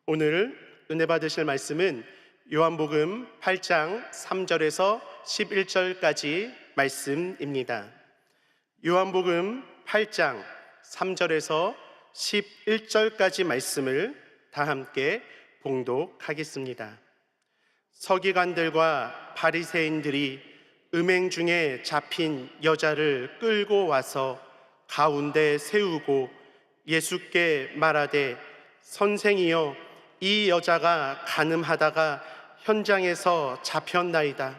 오늘 은혜 받으실 말씀은 요한복음 8장 3절에서 11절까지 말씀입니다. 요한복음 8장 3절에서 11절까지 말씀을 다 함께 봉독하겠습니다. 서기관들과 바리새인들이 음행 중에 잡힌 여자를 끌고 와서 가운데 세우고 예수께 말하되, 선생이여, 이 여자가 간음하다가 현장에서 잡혔나이다.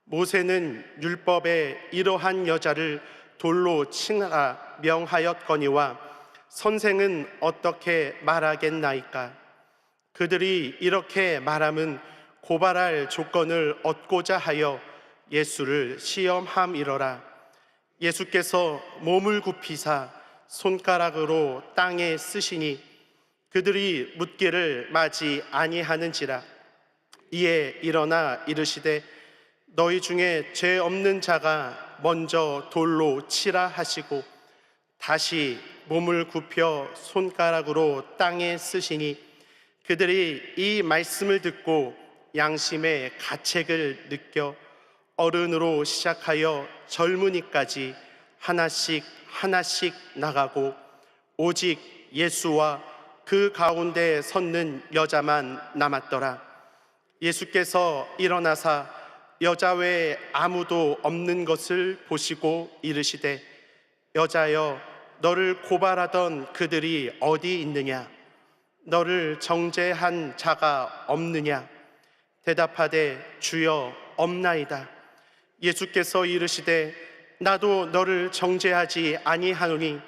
모세는 율법에 이러한 여자를 돌로 치라 명하였거니와 선생은 어떻게 말하겠나이까? 그들이 이렇게 말함은 고발할 조건을 얻고자 하여 예수를 시험함이러라. 예수께서 몸을 굽히사 손가락으로 땅에 쓰시니 그들이 묻기를 마지 아니하는지라. 이에 일어나 이르시되, 너희 중에 죄 없는 자가 먼저 돌로 치라 하시고 다시 몸을 굽혀 손가락으로 땅에 쓰시니 그들이 이 말씀을 듣고 양심의 가책을 느껴 어른으로 시작하여 젊은이까지 하나씩 하나씩 나가고 오직 예수와 그 가운데 섰는 여자만 남았더라. 예수께서 일어나사 여자 외에 아무도 없는 것을 보시고 이르시되, 여자여, 너를 고발하던 그들이 어디 있느냐? 너를 정죄한 자가 없느냐? 대답하되, 주여, 없나이다. 예수께서 이르시되, 나도 너를 정죄하지 아니하노니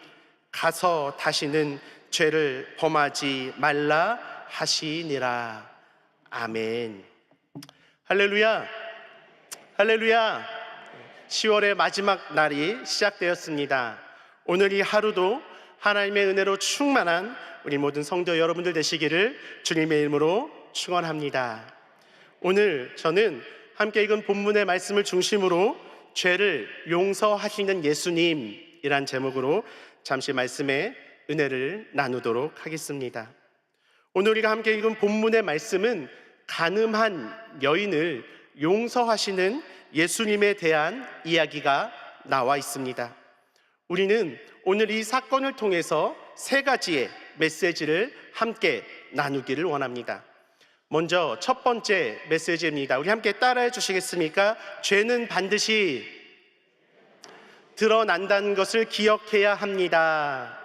가서 다시는 죄를 범하지 말라 하시니라. 아멘. 할렐루야, 할렐루야. 10월의 마지막 날이 시작되었습니다. 오늘 이 하루도 하나님의 은혜로 충만한 우리 모든 성도 여러분들 되시기를 주님의 이름으로 축원합니다. 오늘 저는 함께 읽은 본문의 말씀을 중심으로 죄를 용서하시는 예수님이란 제목으로 잠시 말씀의 은혜를 나누도록 하겠습니다. 오늘 우리가 함께 읽은 본문의 말씀은 간음한 여인을 용서하시는 예수님에 대한 이야기가 나와 있습니다. 우리는 오늘 이 사건을 통해서 세 가지의 메시지를 함께 나누기를 원합니다. 먼저 첫 번째 메시지입니다. 우리 함께 따라해 주시겠습니까? 죄는 반드시 드러난다는 것을 기억해야 합니다.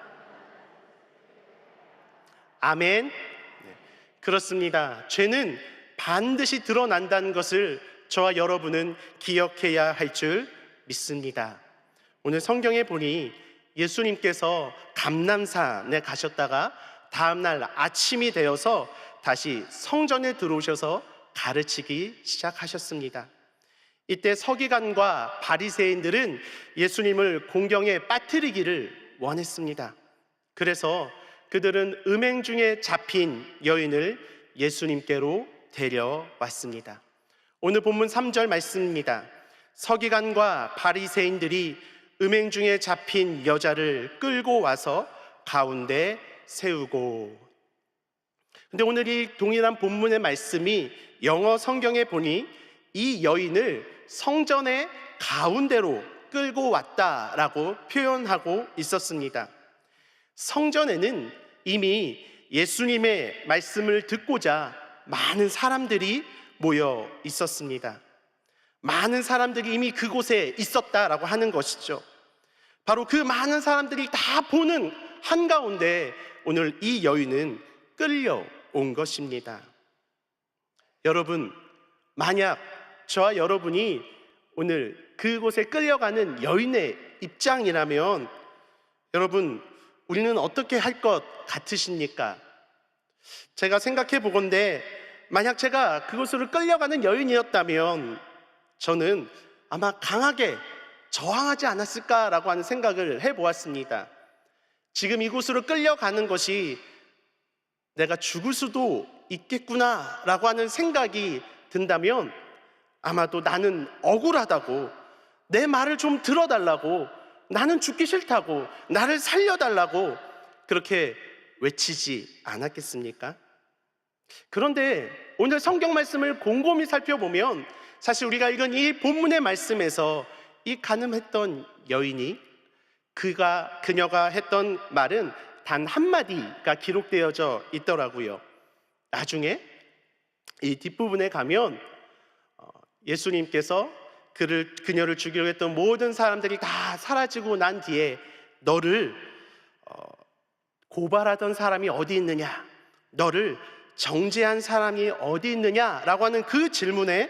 아멘. 그렇습니다. 죄는 반드시 드러난다는 것을 저와 여러분은 기억해야 할 줄 믿습니다. 오늘 성경에 보니 예수님께서 감람산에 가셨다가 다음날 아침이 되어서 다시 성전에 들어오셔서 가르치기 시작하셨습니다. 이때 서기관과 바리새인들은 예수님을 공경에 빠뜨리기를 원했습니다. 그래서 그들은 음행 중에 잡힌 여인을 예수님께로 데려왔습니다. 오늘 본문 3절 말씀입니다. 서기관과 바리새인들이 음행 중에 잡힌 여자를 끌고 와서 가운데 세우고. 근데 오늘 이 동일한 본문의 말씀이 영어 성경에 보니 이 여인을 성전의 가운데로 끌고 왔다라고 표현하고 있었습니다. 성전에는 이미 예수님의 말씀을 듣고자 많은 사람들이 모여 있었습니다. 많은 사람들이 이미 그곳에 있었다라고 하는 것이죠. 바로 그 많은 사람들이 다 보는 한가운데 오늘 이 여인은 끌려온 것입니다. 여러분, 만약 저와 여러분이 오늘 그곳에 끌려가는 여인의 입장이라면 여러분, 우리는 어떻게 할 것 같으십니까? 제가 생각해 보건대 만약 제가 그곳으로 끌려가는 여인이었다면 저는 아마 강하게 저항하지 않았을까라고 하는 생각을 해보았습니다. 지금 이곳으로 끌려가는 것이 내가 죽을 수도 있겠구나라고 하는 생각이 든다면 아마도 나는 억울하다고, 내 말을 좀 들어달라고, 나는 죽기 싫다고, 나를 살려달라고 그렇게 외치지 않았겠습니까? 그런데 오늘 성경 말씀을 곰곰이 살펴보면 사실 우리가 읽은 이 본문의 말씀에서 이 간음했던 여인이 그녀가 했던 말은 단 한마디가 기록되어져 있더라고요. 나중에 이 뒷부분에 가면 예수님께서 그녀를 죽이려고 했던 모든 사람들이 다 사라지고 난 뒤에 너를 고발하던 사람이 어디 있느냐, 너를 정죄한 사람이 어디 있느냐라고 하는 그 질문에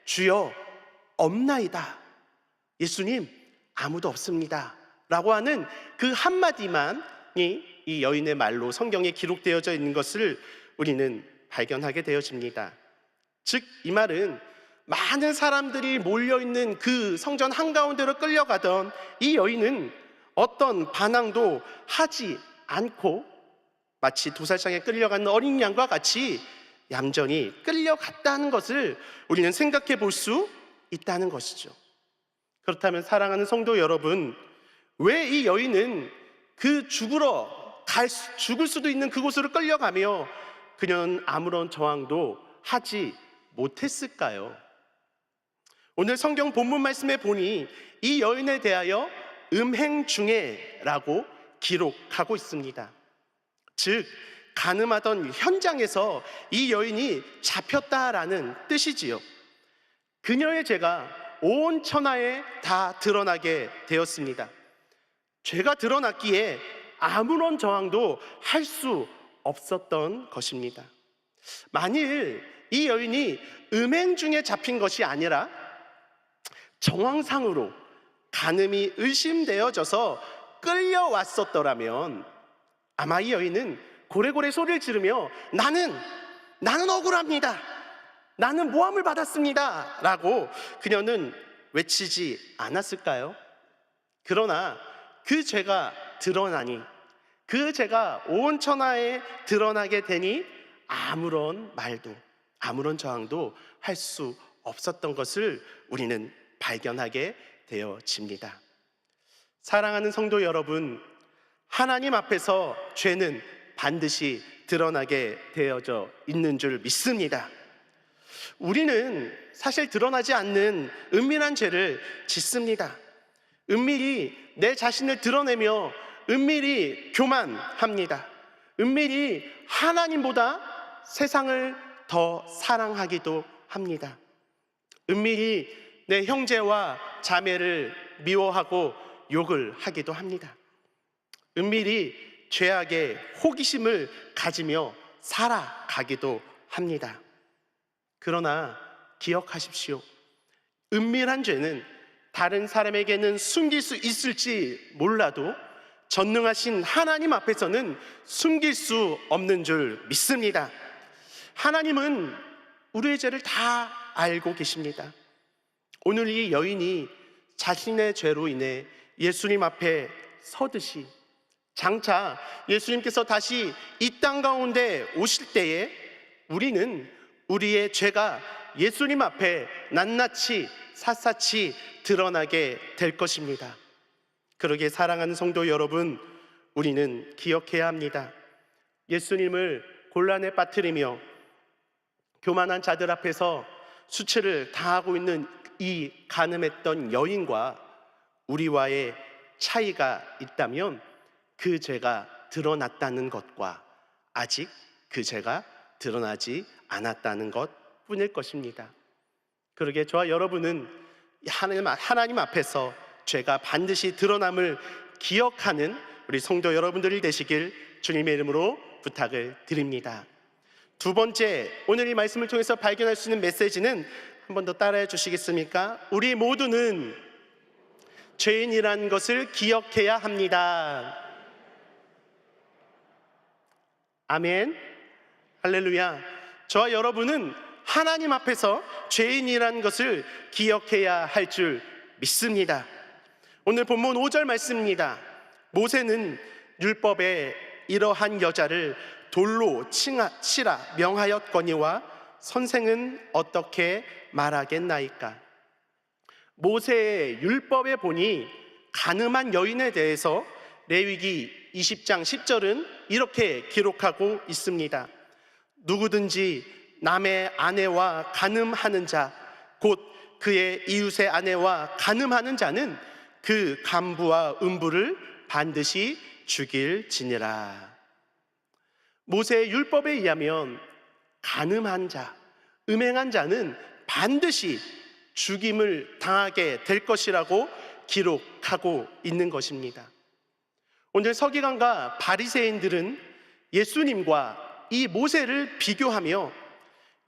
주여 없나이다, 예수님 아무도 없습니다 라고 하는 그 한마디만이 이 여인의 말로 성경에 기록되어져 있는 것을 우리는 발견하게 되어집니다. 즉 이 말은 많은 사람들이 몰려있는 그 성전 한가운데로 끌려가던 이 여인은 어떤 반항도 하지 않고 마치 도살장에 끌려가는 어린 양과 같이 얌전히 끌려갔다는 것을 우리는 생각해 볼 수 있다는 것이죠. 그렇다면 사랑하는 성도 여러분, 왜 이 여인은 죽을 수도 있는 그곳으로 끌려가며 그녀는 아무런 저항도 하지 못했을까요? 오늘 성경 본문 말씀에 보니 이 여인에 대하여 음행 중에라고 기록하고 있습니다. 즉 간음하던 현장에서 이 여인이 잡혔다라는 뜻이지요. 그녀의 죄가 온 천하에 다 드러나게 되었습니다. 죄가 드러났기에 아무런 저항도 할 수 없었던 것입니다. 만일 이 여인이 음행 중에 잡힌 것이 아니라 정황상으로 간음이 의심되어져서 끌려왔었더라면 아마 이 여인은 고래고래 소리를 지르며 나는 억울합니다, 나는 모함을 받았습니다 라고 그녀는 외치지 않았을까요? 그러나 그 죄가 드러나니, 그 죄가 온 천하에 드러나게 되니 아무런 말도, 아무런 저항도 할 수 없었던 것을 우리는 발견하게 되어집니다. 사랑하는 성도 여러분, 하나님 앞에서 죄는 반드시 드러나게 되어져 있는 줄 믿습니다. 우리는 사실 드러나지 않는 은밀한 죄를 짓습니다. 은밀히 내 자신을 드러내며 은밀히 교만합니다. 은밀히 하나님보다 세상을 더 사랑하기도 합니다. 은밀히 내 형제와 자매를 미워하고 욕을 하기도 합니다. 은밀히 죄악에 호기심을 가지며 살아가기도 합니다. 그러나 기억하십시오. 은밀한 죄는 다른 사람에게는 숨길 수 있을지 몰라도 전능하신 하나님 앞에서는 숨길 수 없는 줄 믿습니다. 하나님은 우리의 죄를 다 알고 계십니다. 오늘 이 여인이 자신의 죄로 인해 예수님 앞에 서듯이 장차 예수님께서 다시 이 땅 가운데 오실 때에 우리는 우리의 죄가 예수님 앞에 낱낱이 샅샅이 드러나게 될 것입니다. 그러기에 사랑하는 성도 여러분, 우리는 기억해야 합니다. 예수님을 곤란에 빠뜨리며 교만한 자들 앞에서 수치를 당하고 있는 이 간음했던 여인과 우리와의 차이가 있다면 그 죄가 드러났다는 것과 아직 그 죄가 드러나지 않았다는 것 뿐일 것입니다. 그러기에 저와 여러분은 하나님 앞에서 죄가 반드시 드러남을 기억하는 우리 성도 여러분들이 되시길 주님의 이름으로 부탁을 드립니다. 두 번째, 오늘 이 말씀을 통해서 발견할 수 있는 메시지는 한 번 더 따라해 주시겠습니까? 우리 모두는 죄인이라는 것을 기억해야 합니다. 아멘, 할렐루야. 저와 여러분은 하나님 앞에서 죄인이라는 것을 기억해야 할 줄 믿습니다. 오늘 본문 5절 말씀입니다. 모세는 율법에 이러한 여자를 돌로 치라 명하였거니와 선생은 어떻게 말하겠나이까. 모세의 율법에 보니 간음한 여인에 대해서 레위기 20장 10절은 이렇게 기록하고 있습니다. 누구든지 남의 아내와 간음하는 자, 곧 그의 이웃의 아내와 간음하는 자는 그 간부와 음부를 반드시 죽일지니라. 모세의 율법에 의하면 간음한 자, 음행한 자는 반드시 죽임을 당하게 될 것이라고 기록하고 있는 것입니다. 오늘 서기관과 바리새인들은 예수님과 이 모세를 비교하며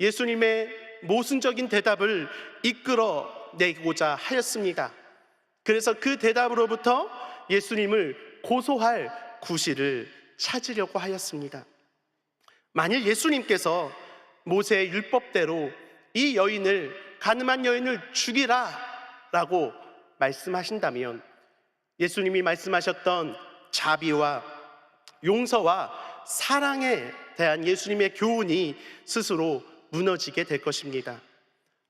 예수님의 모순적인 대답을 이끌어내고자 하였습니다. 그래서 그 대답으로부터 예수님을 고소할 구실을 찾으려고 하였습니다. 만일 예수님께서 모세의 율법대로 이 여인을, 간음한 여인을 죽이라 라고 말씀하신다면 예수님이 말씀하셨던 자비와 용서와 사랑에 대한 예수님의 교훈이 스스로 무너지게 될 것입니다.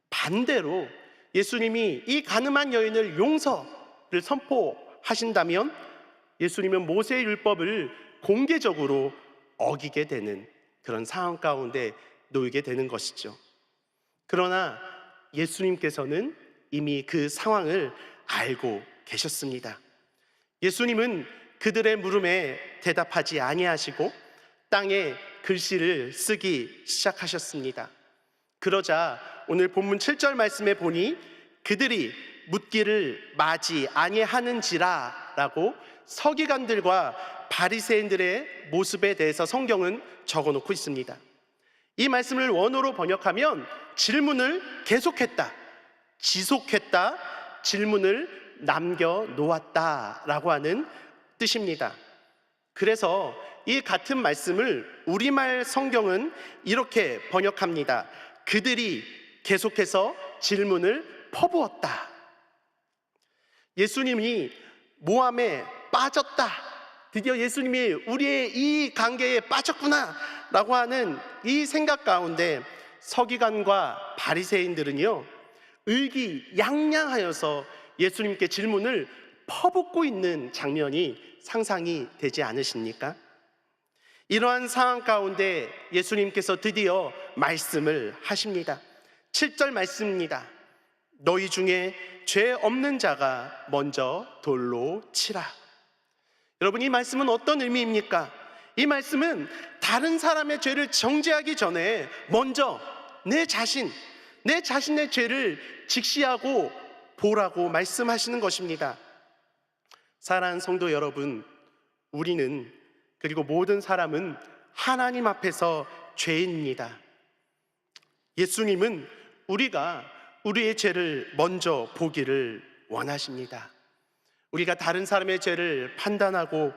반대로 예수님이 이 간음한 여인을 용서를 선포하신다면 예수님은 모세의 율법을 공개적으로 어기게 되는 그런 상황 가운데 놓이게 되는 것이죠. 그러나 예수님께서는 이미 그 상황을 알고 계셨습니다. 예수님은 그들의 물음에 대답하지 아니하시고 땅에 글씨를 쓰기 시작하셨습니다. 그러자 오늘 본문 7절 말씀에 보니 그들이 묻기를 마지 아니하는지라 라고 서기관들과 바리새인들의 모습에 대해서 성경은 적어놓고 있습니다. 이 말씀을 원어로 번역하면 질문을 계속했다, 지속했다, 질문을 남겨놓았다 라고 하는 뜻입니다. 그래서 이 같은 말씀을 우리말 성경은 이렇게 번역합니다. 그들이 계속해서 질문을 퍼부었다. 예수님이 모함에 빠졌다, 드디어 예수님이 우리의 이 관계에 빠졌구나 라고 하는 이 생각 가운데 서기관과 바리새인들은요 의기양양하여서 예수님께 질문을 퍼붓고 있는 장면이 상상이 되지 않으십니까? 이러한 상황 가운데 예수님께서 드디어 말씀을 하십니다. 7절 말씀입니다. 너희 중에 죄 없는 자가 먼저 돌로 치라. 여러분, 이 말씀은 어떤 의미입니까? 이 말씀은 다른 사람의 죄를 정죄하기 전에 먼저 내 자신의 죄를 직시하고 보라고 말씀하시는 것입니다. 사랑하는 성도 여러분, 우리는, 그리고 모든 사람은 하나님 앞에서 죄인입니다. 예수님은 우리가 우리의 죄를 먼저 보기를 원하십니다. 우리가 다른 사람의 죄를 판단하고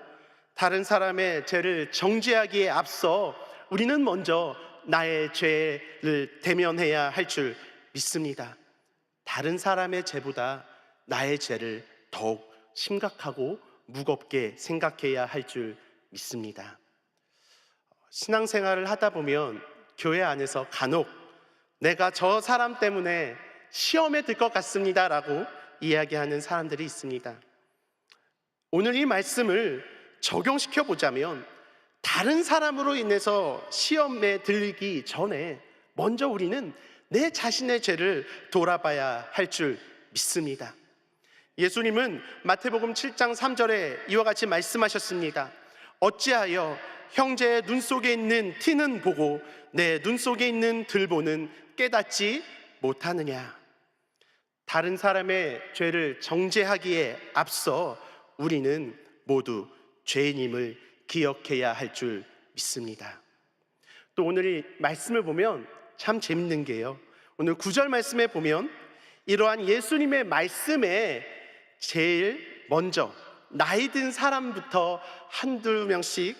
다른 사람의 죄를 정죄하기에 앞서 우리는 먼저 나의 죄를 대면해야 할 줄 믿습니다. 다른 사람의 죄보다 나의 죄를 더욱 심각하고 무겁게 생각해야 할 줄 믿습니다. 신앙생활을 하다 보면 교회 안에서 간혹 내가 저 사람 때문에 시험에 들 것 같습니다 라고 이야기하는 사람들이 있습니다. 오늘 이 말씀을 적용시켜 보자면 다른 사람으로 인해서 시험에 들기 전에 먼저 우리는 내 자신의 죄를 돌아봐야 할 줄 믿습니다. 예수님은 마태복음 7장 3절에 이와 같이 말씀하셨습니다. 어찌하여 형제의 눈 속에 있는 티는 보고 내 눈 속에 있는 들보는 깨닫지 못하느냐. 다른 사람의 죄를 정죄하기에 앞서 우리는 모두 죄인임을 기억해야 할 줄 믿습니다. 또 오늘 이 말씀을 보면 참 재밌는 게요, 오늘 9절 말씀에 보면 이러한 예수님의 말씀에 제일 먼저 나이 든 사람부터 한두 명씩,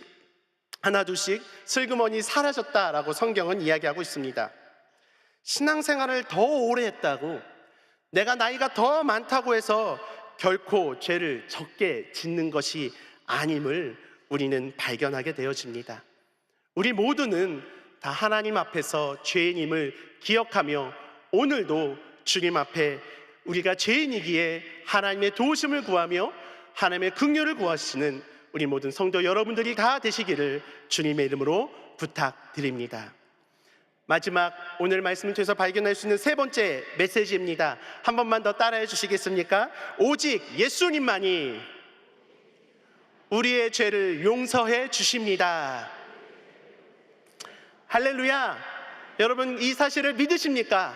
하나 둘씩 슬그머니 사라졌다라고 성경은 이야기하고 있습니다. 신앙생활을 더 오래 했다고, 내가 나이가 더 많다고 해서 결코 죄를 적게 짓는 것이 아님을 우리는 발견하게 되어집니다. 우리 모두는 다 하나님 앞에서 죄인임을 기억하며 오늘도 주님 앞에 우리가 죄인이기에 하나님의 도우심을 구하며 하나님의 긍휼을 구하시는 우리 모든 성도 여러분들이 다 되시기를 주님의 이름으로 부탁드립니다. 마지막 오늘 말씀을 통해서 발견할 수 있는 세 번째 메시지입니다. 한 번만 더 따라해 주시겠습니까? 오직 예수님만이 우리의 죄를 용서해 주십니다. 할렐루야! 여러분, 이 사실을 믿으십니까?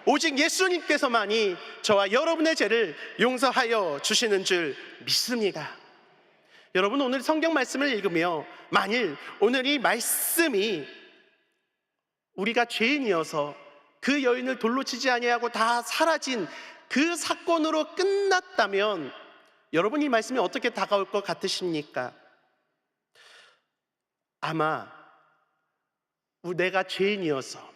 오직 예수님께서만이 저와 여러분의 죄를 용서하여 주시는 줄 믿습니다. 여러분, 오늘 성경 말씀을 읽으며 만일 오늘 이 말씀이 우리가 죄인이어서 그 여인을 돌로 치지 아니하고 다 사라진 그 사건으로 끝났다면 여러분, 이 말씀이 어떻게 다가올 것 같으십니까? 아마 우리가 죄인이어서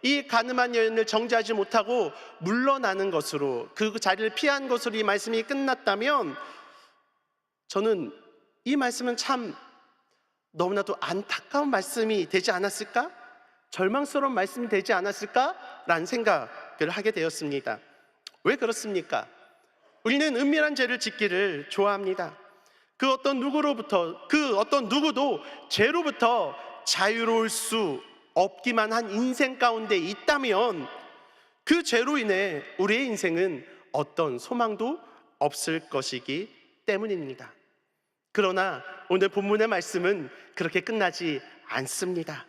이 가늠한 여인을 정죄하지 못하고 물러나는 것으로, 그 자리를 피한 것으로 이 말씀이 끝났다면 저는 이 말씀은 참 너무나도 안타까운 말씀이 되지 않았을까? 절망스러운 말씀이 되지 않았을까라는 생각을 하게 되었습니다. 왜 그렇습니까? 우리는 은밀한 죄를 짓기를 좋아합니다. 그 어떤 누구도 죄로부터 자유로울 수 없기만 한 인생 가운데 있다면 그 죄로 인해 우리의 인생은 어떤 소망도 없을 것이기 때문입니다. 그러나 오늘 본문의 말씀은 그렇게 끝나지 않습니다.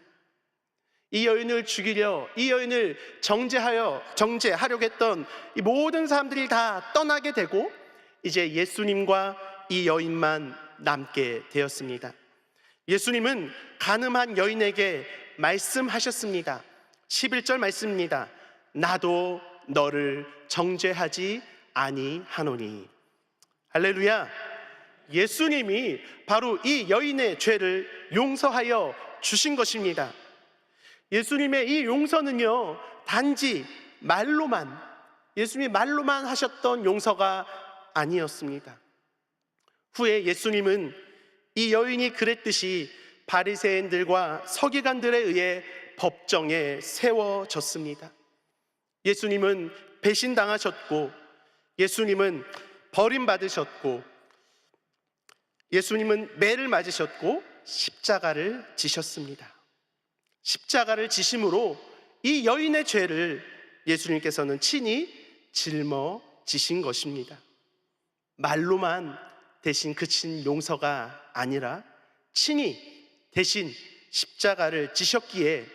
이 여인을 죽이려, 이 여인을 정죄하려고 했던 이 모든 사람들이 다 떠나게 되고 이제 예수님과 이 여인만 남게 되었습니다. 예수님은 간음한 여인에게 말씀하셨습니다. 11절 말씀입니다. 나도 너를 정죄하지 아니하노니. 할렐루야! 예수님이 바로 이 여인의 죄를 용서하여 주신 것입니다. 예수님의 이 용서는요, 단지 예수님이 말로만 하셨던 용서가 아니었습니다. 후에 예수님은 이 여인이 그랬듯이 바리새인들과 서기관들에 의해 법정에 세워졌습니다. 예수님은 배신당하셨고, 예수님은 버림받으셨고, 예수님은 매를 맞으셨고 십자가를 지셨습니다. 십자가를 지심으로 이 여인의 죄를 예수님께서는 친히 짊어지신 것입니다. 말로만 대신 그친 용서가 아니라 친히 대신 십자가를 지셨기에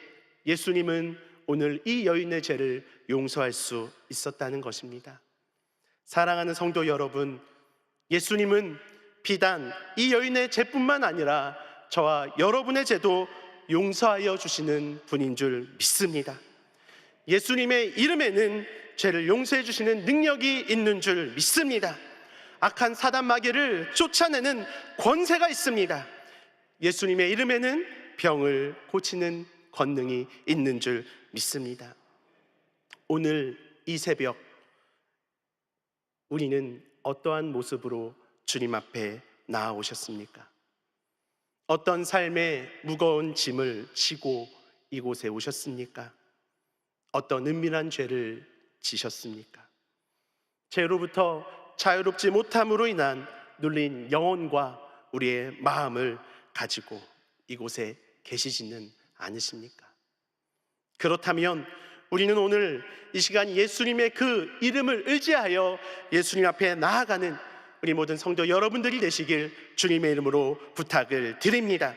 예수님은 오늘 이 여인의 죄를 용서할 수 있었다는 것입니다. 사랑하는 성도 여러분, 예수님은 비단 이 여인의 죄뿐만 아니라 저와 여러분의 죄도 용서하여 주시는 분인 줄 믿습니다. 예수님의 이름에는 죄를 용서해 주시는 능력이 있는 줄 믿습니다. 악한 사단 마귀를 쫓아내는 권세가 있습니다. 예수님의 이름에는 병을 고치는 권능이 있는 줄 믿습니다. 오늘 이 새벽 우리는 어떠한 모습으로 주님 앞에 나아오셨습니까? 어떤 삶의 무거운 짐을 지고 이곳에 오셨습니까? 어떤 은밀한 죄를 지셨습니까? 죄로부터 자유롭지 못함으로 인한 눌린 영혼과 우리의 마음을 가지고 이곳에 계시지는 않으십니까? 그렇다면 우리는 오늘 이 시간 예수님의 그 이름을 의지하여 예수님 앞에 나아가는 우리 모든 성도 여러분들이 되시길 주님의 이름으로 부탁을 드립니다.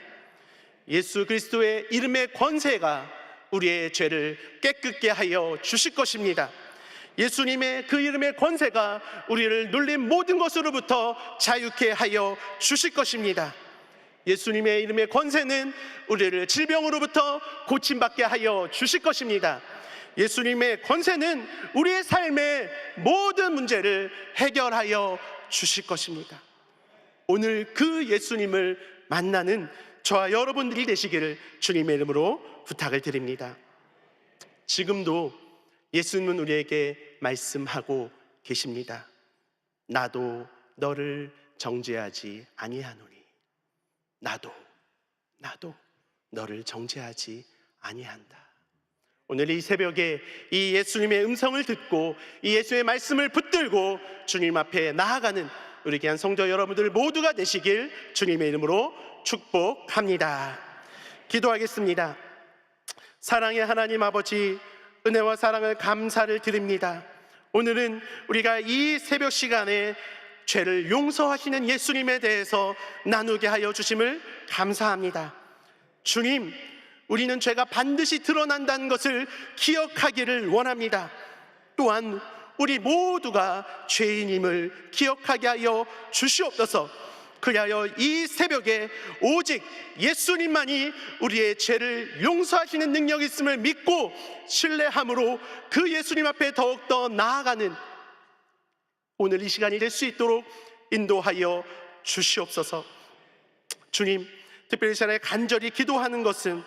예수 그리스도의 이름의 권세가 우리의 죄를 깨끗게 하여 주실 것입니다. 예수님의 그 이름의 권세가 우리를 눌린 모든 것으로부터 자유케 하여 주실 것입니다. 예수님의 이름의 권세는 우리를 질병으로부터 고침받게 하여 주실 것입니다. 예수님의 권세는 우리의 삶의 모든 문제를 해결하여 주실 것입니다. 오늘 그 예수님을 만나는 저와 여러분들이 되시기를 주님의 이름으로 부탁을 드립니다. 지금도 예수님은 우리에게 말씀하고 계십니다. 나도 너를 정죄하지 아니하노니. 나도 너를 정죄하지 아니한다. 오늘 이 새벽에 이 예수님의 음성을 듣고 이 예수의 말씀을 붙들고 주님 앞에 나아가는 우리 귀한 성도 여러분들 모두가 되시길 주님의 이름으로 축복합니다. 기도하겠습니다. 사랑의 하나님 아버지, 은혜와 사랑을 감사를 드립니다. 오늘은 우리가 이 새벽 시간에 죄를 용서하시는 예수님에 대해서 나누게 하여 주심을 감사합니다. 주님, 우리는 죄가 반드시 드러난다는 것을 기억하기를 원합니다. 또한 우리 모두가 죄인임을 기억하게 하여 주시옵소서. 그리하여 이 새벽에 오직 예수님만이 우리의 죄를 용서하시는 능력이 있음을 믿고 신뢰함으로 그 예수님 앞에 더욱더 나아가는 오늘 이 시간이 될 수 있도록 인도하여 주시옵소서. 주님, 특별히 이 시간에 간절히 기도하는 것은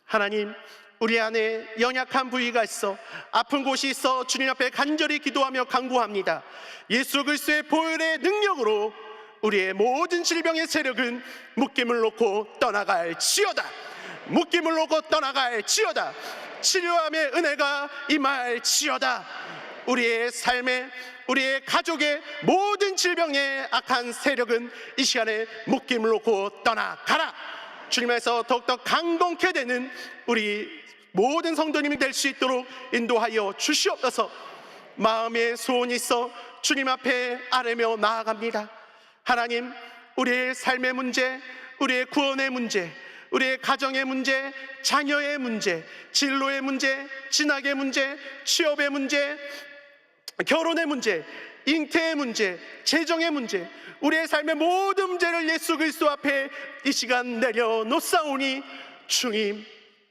하나님, 우리 안에 연약한 부위가 있어 아픈 곳이 있어 주님 앞에 간절히 기도하며 간구합니다. 예수 그리스도의 보혈의 능력으로 우리의 모든 질병의 세력은 묶임을 놓고 떠나갈지어다. 묶임을 놓고 떠나갈지어다. 치료함의 은혜가 임할지어다. 우리의 삶에, 우리의 가족의 모든 질병의 악한 세력은 이 시간에 묶임을 놓고 떠나가라. 주님에서 더욱더 강건케 되는 우리 모든 성도님이 될 수 있도록 인도하여 주시옵소서. 마음에 소원이 있어 주님 앞에 아뢰며 나아갑니다. 하나님, 우리의 삶의 문제, 우리의 구원의 문제, 우리의 가정의 문제, 자녀의 문제, 진로의 문제, 진학의 문제, 취업의 문제, 결혼의 문제, 잉태의 문제, 재정의 문제, 우리의 삶의 모든 문제를 예수 그리스도 앞에 이 시간 내려놓사오니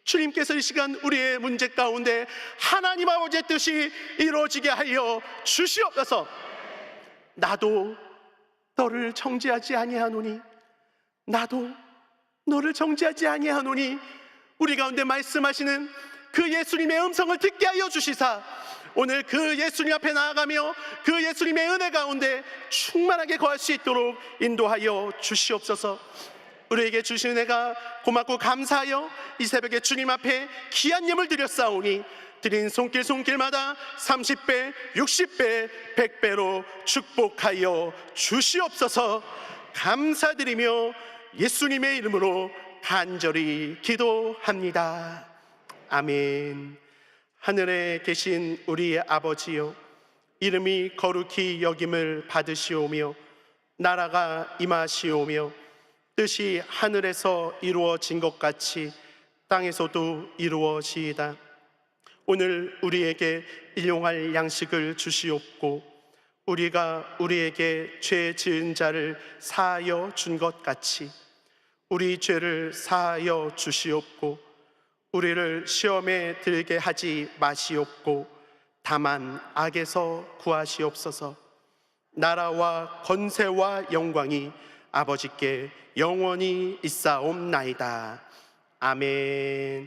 주님께서 이 시간 우리의 문제 가운데 하나님 아버지의 뜻이 이루어지게 하여 주시옵소서. 나도 너를 정죄하지 아니하노니, 나도 너를 정죄하지 아니하노니, 우리 가운데 말씀하시는 그 예수님의 음성을 듣게 하여 주시사 오늘 그 예수님 앞에 나아가며 그 예수님의 은혜 가운데 충만하게 거할 수 있도록 인도하여 주시옵소서. 우리에게 주신 은혜가 고맙고 감사하여 이 새벽에 주님 앞에 귀한 예물 드렸사오니 드린 손길마다 30배, 60배, 100배로 축복하여 주시옵소서. 감사드리며 예수님의 이름으로 간절히 기도합니다. 아멘. 하늘에 계신 우리 아버지여, 이름이 거룩히 여김을 받으시오며 나라가 임하시오며 뜻이 하늘에서 이루어진 것 같이 땅에서도 이루어지이다. 오늘 우리에게 일용할 양식을 주시옵고 우리가 우리에게 죄 지은 자를 사하여 준 것 같이 우리 죄를 사하여 주시옵고 우리를 시험에 들게 하지 마시옵고 다만 악에서 구하시옵소서. 나라와 권세와 영광이 아버지께 영원히 있사옵나이다. 아멘.